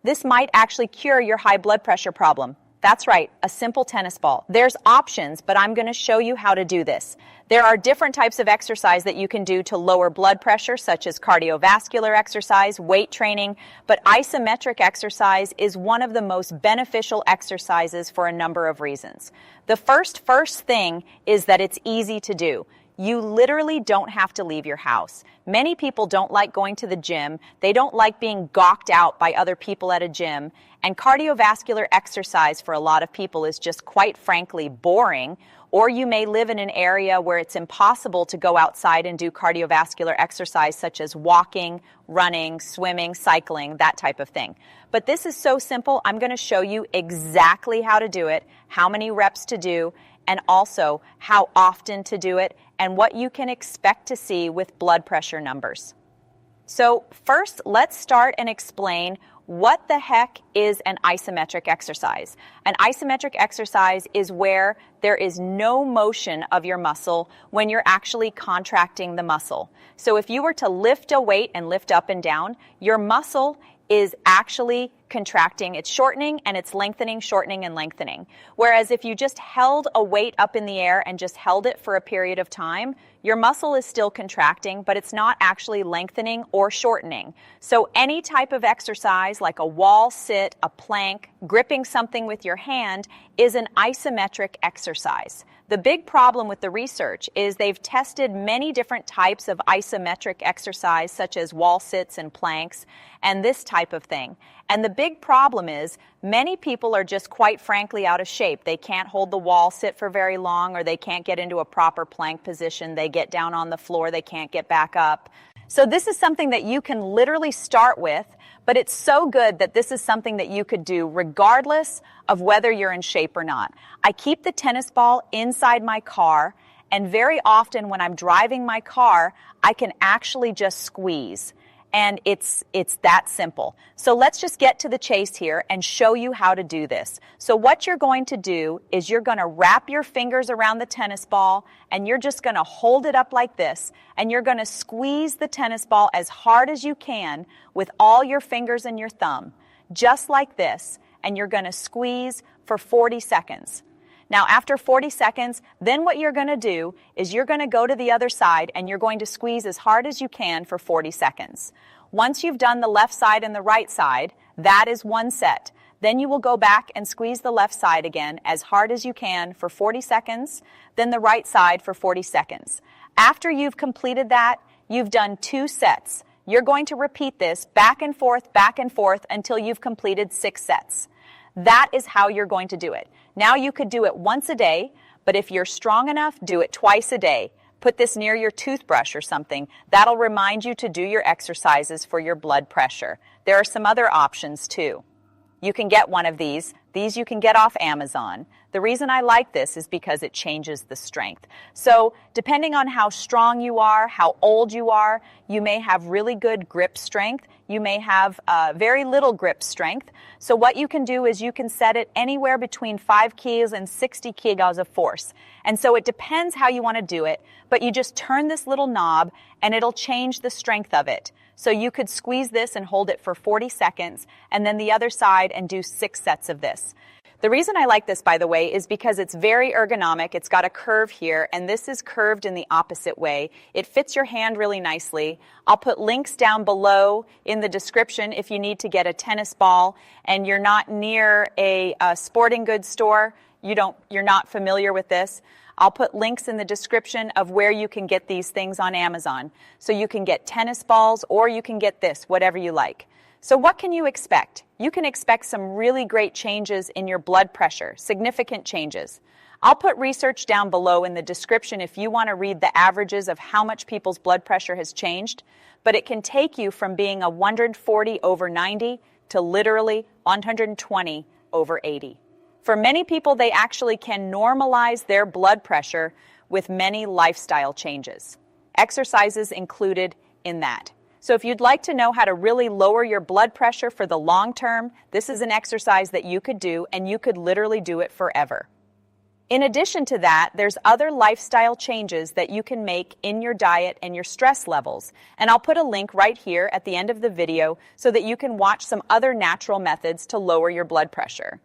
This might actually cure your high blood pressure problem. That's right, a simple tennis ball. There's options, but I'm going to show you how to do this. There are different types of exercise that you can do to lower blood pressure, such as cardiovascular exercise, weight training, but isometric exercise is one of the most beneficial exercises for a number of reasons. The first thing is that it's easy to do. You literally don't have to leave your house. Many people don't like going to the gym. They don't like being gawked out by other people at a gym. And cardiovascular exercise for a lot of people is just quite frankly boring. Or you may live in an area where it's impossible to go outside and do cardiovascular exercise such as walking, running, swimming, cycling, that type of thing. But this is so simple. I'm going to show you exactly how to do it, how many reps to do, and also how often to do it, and what you can expect to see with blood pressure numbers. So first, let's start and explain what the heck is an isometric exercise. An isometric exercise is where there is no motion of your muscle when you're actually contracting the muscle. So if you were to lift a weight and lift up and down, your muscle is actually contracting. It's shortening and it's lengthening, shortening and lengthening. Whereas if you just held a weight up in the air and just held it for a period of time, your muscle is still contracting, but it's not actually lengthening or shortening. So any type of exercise like a wall sit, a plank, gripping something with your hand is an isometric exercise. The big problem with the research is they've tested many different types of isometric exercise, such as wall sits and planks, and this type of thing. And the big problem is many people are just quite frankly out of shape. They can't hold the wall sit for very long, or they can't get into a proper plank position. They get down on the floor, they can't get back up. So this is something that you can literally start with, but it's so good that this is something that you could do regardless of whether you're in shape or not. I keep the tennis ball inside my car, and very often when I'm driving my car, I can actually just squeeze. And it's that simple. So let's just get to the chase here and show you how to do this. So what you're going to do is you're going to wrap your fingers around the tennis ball, and you're just going to hold it up like this, and you're going to squeeze the tennis ball as hard as you can with all your fingers and your thumb, just like this, and you're going to squeeze for 40 seconds. Now, after 40 seconds, then what you're going to do is you're going to go to the other side and you're going to squeeze as hard as you can for 40 seconds. Once you've done the left side and the right side, that is one set. Then you will go back and squeeze the left side again as hard as you can for 40 seconds, then the right side for 40 seconds. After you've completed that, you've done 2 sets. You're going to repeat this back and forth until you've completed 6 sets. That is how you're going to do it. Now you could do it once a day, but if you're strong enough, do it twice a day. Put this near your toothbrush or something. That'll remind you to do your exercises for your blood pressure. There are some other options too. You can get one of these. These you can get off Amazon. The reason I like this is because it changes the strength. So depending on how strong you are, how old you are, you may have really good grip strength. You may have very little grip strength. So what you can do is you can set it anywhere between 5 kilos and 60 kilos of force. And so it depends how you want to do it, but you just turn this little knob and it'll change the strength of it. So you could squeeze this and hold it for 40 seconds, and then the other side and do 6 sets of this. The reason I like this, by the way, is because it's very ergonomic. It's got a curve here, and this is curved in the opposite way. It fits your hand really nicely. I'll put links down below in the description if you need to get a tennis ball and you're not near a sporting goods store. You're not familiar with this. I'll put links in the description of where you can get these things on Amazon. So you can get tennis balls or you can get this, whatever you like. So what can you expect? You can expect some really great changes in your blood pressure, significant changes. I'll put research down below in the description if you want to read the averages of how much people's blood pressure has changed, but it can take you from being a 140/90 to literally 120/80. For many people, they actually can normalize their blood pressure with many lifestyle changes. Exercises included in that. So if you'd like to know how to really lower your blood pressure for the long term, this is an exercise that you could do, and you could literally do it forever. In addition to that, there's other lifestyle changes that you can make in your diet and your stress levels. And I'll put a link right here at the end of the video so that you can watch some other natural methods to lower your blood pressure.